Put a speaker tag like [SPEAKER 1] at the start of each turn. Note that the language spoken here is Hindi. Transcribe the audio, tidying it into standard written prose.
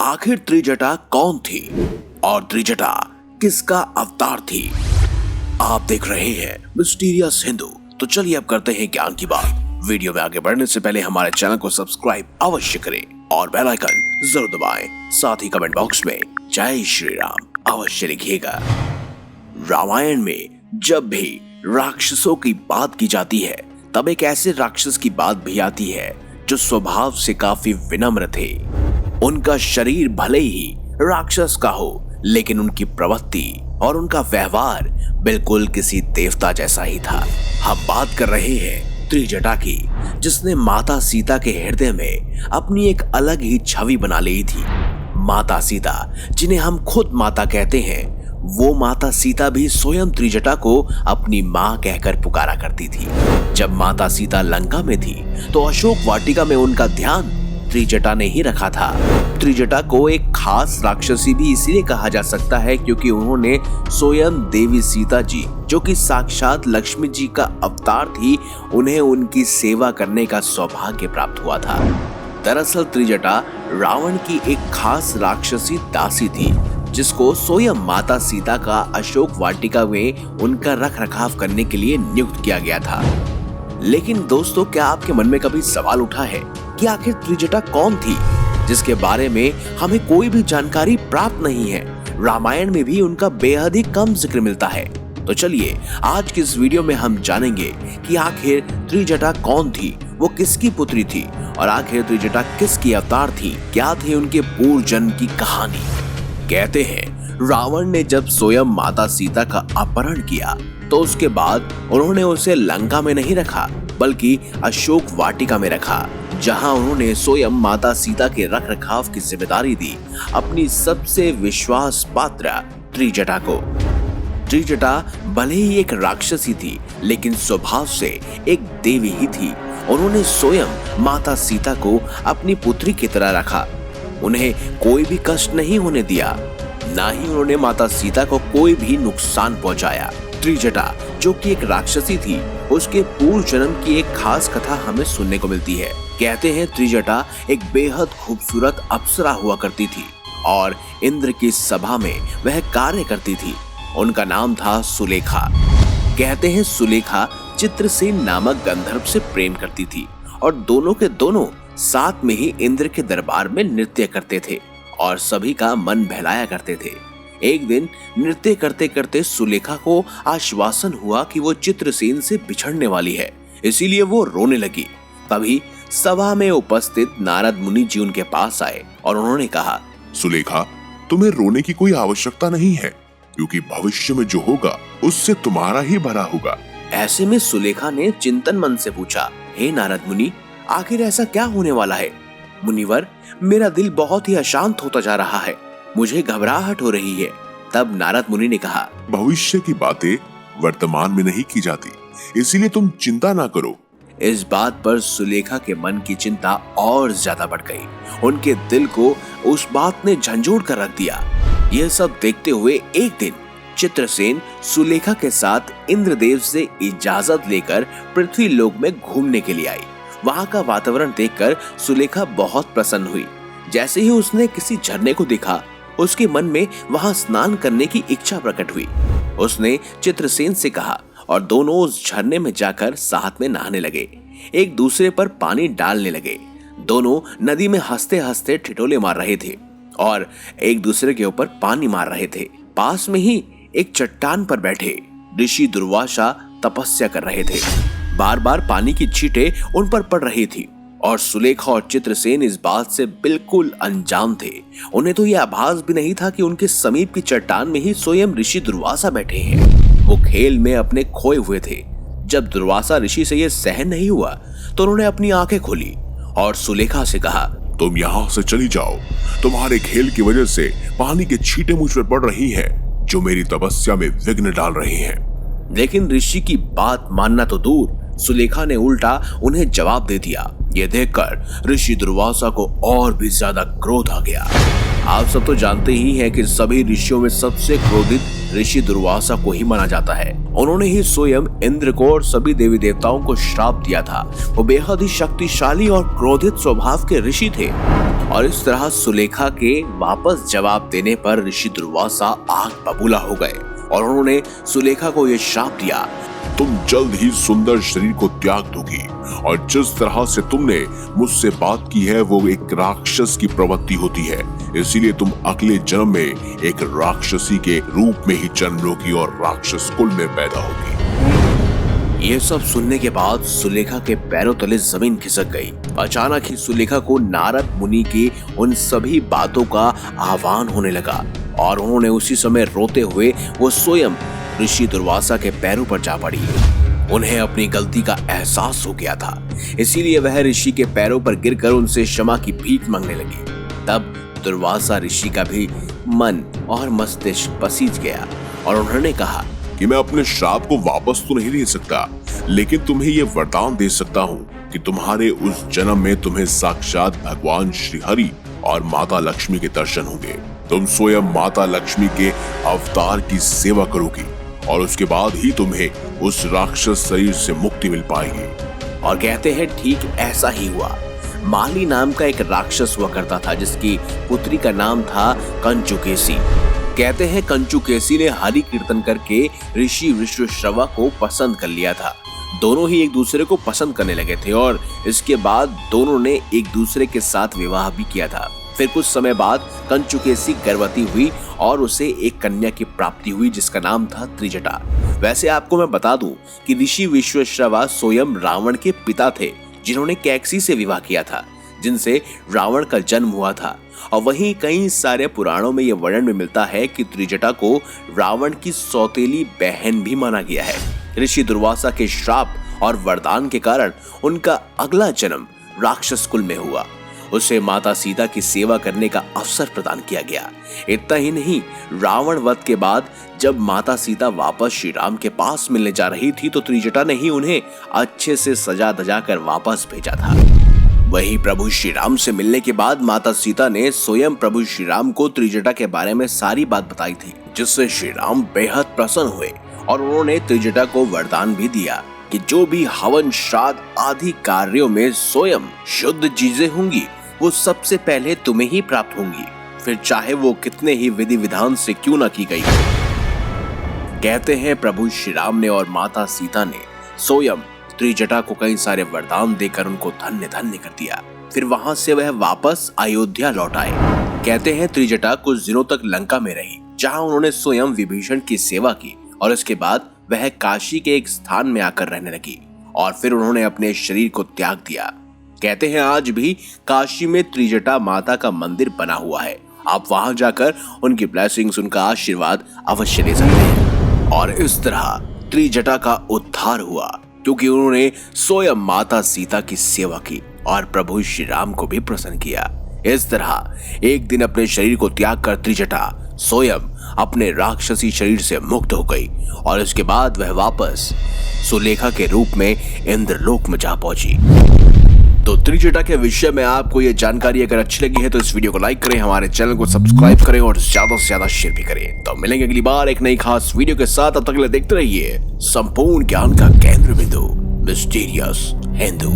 [SPEAKER 1] आखिर त्रिजटा कौन थी और त्रिजटा किसका अवतार थी? आप देख रहे हैं मिस्टीरियस हिंदू। तो चलिए अब करते हैं ज्ञान की बात। वीडियो में आगे बढ़ने से पहले हमारे चैनल को सब्सक्राइब अवश्य करें और बेल आइकन जरूर दबाएं। साथ ही कमेंट बॉक्स में जय श्री राम अवश्य लिखिएगा। रामायण में जब भी राक्षसों की बात की जाती है तब एक ऐसे राक्षस की बात भी आती है जो स्वभाव से काफी विनम्र थे। उनका शरीर भले ही राक्षस का हो, लेकिन उनकी प्रवृत्ति और उनका व्यवहार बिल्कुल किसी देवता जैसा ही था। हम बात कर रहे हैं त्रिजटा की, जिसने माता सीता के हृदय में अपनी एक अलग ही छवि बना ली थी। माता सीता, जिन्हें हम खुद माता कहते हैं, वो माता सीता भी स्वयं त्रिजटा को अपनी माँ कहकर पुकारा करती थी। जब माता सीता लंका में थी तो अशोक वाटिका में उनका ध्यान त्रिजटा ने ही रखा था। त्रिजटा को एक खास राक्षसी भी इसलिए कहा जा सकता है क्योंकि उन्होंने स्वयं देवी सीता जी, जो कि साक्षात लक्ष्मी जी का अवतार थी, उन्हें उनकी सेवा करने का सौभाग्य प्राप्त हुआ था। दरअसल त्रिजटा रावण की एक खास राक्षसी दासी थी, जिसको स्वयं माता सीता का अशोक वाटिका में उनका रख रखाव करने के लिए नियुक्त किया गया था। लेकिन दोस्तों, क्या आपके मन में कभी सवाल उठा है कि आखिर त्रिजटा कौन थी, जिसके बारे में हमें कोई भी जानकारी प्राप्त नहीं है? रामायण में भी उनका बेहद ही कम जिक्र मिलता है। तो चलिए आज की इस वीडियो में हम जानेंगे कि आखिर त्रिजटा कौन थी, वो किसकी पुत्री थी और आखिर त्रिजटा किसकी अवतार थी, क्या थी उनके पूर्व जन्म की कहानी। कहते हैं रावण ने जब स्वयं माता सीता का अपहरण किया तो उसके बाद उन्होंने उसे लंका में नहीं रखा बल्कि अशोक वाटिका में रखा, जहां उन्होंने स्वयं माता सीता के रख रखाव की जिम्मेदारी दी अपनी सबसे विश्वास पात्र त्रिजटा को। त्रिजटा भले ही एक राक्षसी थी, लेकिन स्वभाव से एक देवी ही थी। उन्होंने स्वयं माता सीता को अपनी पुत्री की तरह रखा, उन्हें कोई भी कष्ट नहीं होने दिया, ना ही उन्होंने माता सीता को कोई भी नुकसान पहुंचाया। त्रिजटा, जो कि एक राक्षसी थी, उसके पूर्व जन्म की एक खास कथा हमें सुनने को मिलती है। कहते हैं त्रिजटा एक बेहद खूबसूरत अप्सरा हुआ करती थी और इंद्र की सभा में वह कार्य करती थी। उनका नाम था सुलेखा। कहते हैं सुलेखा चित्रसेन नामक गंधर्व से प्रेम करती थी और दोनों के दोनों साथ में ही इंद्र के दरबार में नृत्य करते थे और सभी का मन बहलाया करते थे। एक दिन नृत्य करते करते सुलेखा को आश्वासन हुआ कि वो चित्रसेन से बिछड़ने वाली है, इसीलिए वो रोने लगी। तभी सभा में उपस्थित नारद मुनि जी उनके पास आए और उन्होंने कहा,
[SPEAKER 2] सुलेखा, तुम्हें रोने की कोई आवश्यकता नहीं है, क्योंकि भविष्य में जो होगा उससे तुम्हारा ही भला होगा।
[SPEAKER 1] ऐसे में सुलेखा ने चिंतन मन से पूछा, हे नारद मुनि, आखिर ऐसा क्या होने वाला है? मुनिवर, मेरा दिल बहुत ही अशांत होता जा रहा है, मुझे घबराहट हो रही है। तब नारद मुनि ने कहा,
[SPEAKER 2] भविष्य की बातें वर्तमान में नहीं की जाती, इसीलिए तुम चिंता ना करो।
[SPEAKER 1] इस बात पर सुलेखा के मन की चिंता और ज्यादा बढ़ गई। उनके दिल को उस बात ने झंझोड़ कर रख दिया। यह सब देखते हुए एक दिन चित्रसेन सुलेखा के साथ इंद्रदेव से इजाजत लेकर पृथ्वी लोक में घूमने के लिए आई। वहां का वातावरण देखकर सुलेखा बहुत प्रसन्न हुई। जैसे ही उसने किसी झरने को देखा, उसके मन में वहां स्नान करने की इच्छा प्रकट हुई। उसने चित्रसेन से कहा और दोनों उस झरने में जाकर साथ में नहाने लगे, एक दूसरे पर पानी डालने लगे। दोनों नदी में हंसते हंसते ठिठोले मार रहे थे और एक दूसरे के ऊपर पानी मार रहे थे। पास में ही एक चट्टान पर बैठे ऋषि दुर्वासा तपस्या कर रहे थे। बार बार पानी की छींटें उन पर पड़ रही थी और सुलेखा और चित्रसेन इस बात से बिल्कुल अनजान थे। उन्हें तो यह आभास भी नहीं था कि उनके समीप की चट्टान में ही स्वयं ऋषि दुर्वासा बैठे हैं। वो खेल में अपने खोए हुए थे। जब दुर्वासा ऋषि से यह सहन नहीं हुआ तो उन्होंने अपनी आंखें खोली और सुलेखा से कहा,
[SPEAKER 2] तुम यहाँ से चली जाओ, तुम्हारे खेल की वजह से पानी की छींटें मुझ पर पड़ रही हैं, जो मेरी तपस्या में विघ्न डाल रही हैं।
[SPEAKER 1] लेकिन ऋषि की बात मानना तो दूर, सुलेखा ने उल्टा उन्हें जवाब दे दिया। ये देखकर ऋषि दुर्वासा को और भी ज्यादा क्रोध आ गया। आप सब तो जानते ही हैं कि सभी ऋषियों में सबसे क्रोधित ऋषि दुर्वासा को ही माना जाता है। उन्होंने ही स्वयं इंद्र को और सभी देवी देवताओं को श्राप दिया था। वो बेहद ही शक्तिशाली और क्रोधित स्वभाव के ऋषि थे और इस तरह सुलेखा के वापस जवाब देने पर ऋषि दुर्वासा आग बबूला हो गए और उन्होंने सुलेखा को यह श्राप दिया,
[SPEAKER 2] तुम जल्द ही सुंदर शरीर को त्याग दोगी और जिस तरह से तुमने मुझसे बात की है वो एक राक्षस की प्रवृत्ति होती है, इसीलिए तुम अगले जन्म में एक राक्षसी के रूप में ही जन्म लोगी और राक्षस कुल में पैदा होगी।
[SPEAKER 1] ये सब सुनने के बाद सुलेखा के पैरों तले जमीन खिसक गई। अचानक ही सुलेखा को नारद मुनि की उन सभी बातों का आह्वान होने लगा और उन्होंने उसी समय रोते हुए वो स्वयं ऋषि दुर्वासा के पैरों पर जा पड़ी। उन्हें अपनी गलती का एहसास हो गया था, इसीलिए वह ऋषि के पैरों पर गिरकर उनसे क्षमा की भीख मांगने लगी। तब दुर्वासा ऋषि का भी मन और मस्तिष्क पसीज गया और उन्होंने कहा
[SPEAKER 2] कि मैं अपने श्राप को वापस तो नहीं ले सकता, लेकिन तुम्हें ये वरदान दे सकता हूँ कि तुम्हारे उस जन्म में तुम्हें साक्षात भगवान श्री हरि और माता लक्ष्मी के दर्शन होंगे। तुम स्वयं माता लक्ष्मी के अवतार की सेवा करोगी और उसके बाद ही तुम्हें उस राक्षस शरीर से मुक्ति मिल पाएगी।
[SPEAKER 1] और कहते हैं ठीक ऐसा ही हुआ। माली नाम का एक राक्षस हुआ करता था जिसकी पुत्री का नाम था कंचुकेसी। कहते हैं कंचुकेसी ने हरि कीर्तन करके ऋषि विश्वश्रवा को पसंद कर लिया था। दोनों ही एक दूसरे को पसंद करने लगे थे और इसके बाद दोनों ने एक दूसरे के साथ विवाह भी किया था। फिर कुछ समय बाद कंचुकेसी गर्भवती हुई और उसे एक कन्या की प्राप्ति हुई जिसका नाम था त्रिजटा। वैसे आपको मैं बता दूं कि ऋषि विश्वश्रवा स्वयं रावण के पिता थे जिन्होंने कैकसी से विवाह किया था जिनसे रावण का जन्म हुआ था। और वहीं कई सारे पुराणों में यह वर्णन में मिलता है कि त्रिजटा को रावण की सौतेली बहन भी माना गया है। ऋषि दुर्वासा के श्राप और वरदान के कारण उनका अगला जन्म राक्षस कुल में हुआ। उसे माता सीता की सेवा करने का अवसर प्रदान किया गया। इतना ही नहीं, रावण वध के बाद जब माता सीता वापस श्री राम के पास मिलने जा रही थी तो त्रिजटा ने ही उन्हें अच्छे से सजा धजा कर वापस भेजा था। वही प्रभु श्री राम से मिलने के बाद माता सीता ने स्वयं प्रभु श्री राम को त्रिजटा के बारे में सारी बात बताई थी, जिससे श्री राम बेहद प्रसन्न हुए और उन्होंने त्रिजटा को वरदान भी दिया कि जो भी हवन श्राद्ध आदि कार्यों में स्वयं शुद्ध चीजें होंगी वो सबसे पहले तुम्हें ही प्राप्त होंगी, फिर चाहे वो कितने ही विधि विधान से क्यों न की गई। कहते हैं प्रभु श्री राम ने और माता सीता ने स्वयं त्रिजटा को कई सारे वरदान देकर उनको धन्य धन्य कर दिया। फिर वहां से वह वापस अयोध्या लौट आए। कहते हैं त्रिजटा कुछ दिनों तक लंका में रही जहां उन्होंने स्वयं विभीषण की सेवा की और इसके बाद वह काशी के एक स्थान में आकर रहने लगी और फिर उन्होंने अपने शरीर को त्याग दिया। कहते हैं आज भी काशी में त्रिजटा माता का मंदिर बना हुआ है। आप वहां जाकर उनकी ब्लेसिंग्स, उनका आशीर्वाद अवश्य ले सकते हैं। और इस तरह त्रिजटा का उद्धार हुआ क्योंकि उन्होंने स्वयं माता सीता की सेवा की और प्रभु श्री राम को भी प्रसन्न किया। इस तरह एक दिन अपने शरीर को त्याग कर त्रिजटा स्वयं अपने राक्षसी शरीर से मुक्त हो गई और इसके बाद वह वापस सुलेखा के रूप में इंद्रलोक में जा पहुंची। तो त्रिजटा के विषय में आपको ये जानकारी अगर अच्छी लगी है तो इस वीडियो को लाइक करें, हमारे चैनल को सब्सक्राइब करें और ज्यादा से ज्यादा शेयर भी करें। तो मिलेंगे अगली बार एक नई खास वीडियो के साथ। तब तक के लिए देखते रहिए संपूर्ण ज्ञान का केंद्र बिंदु मिस्टीरियस हिंदू।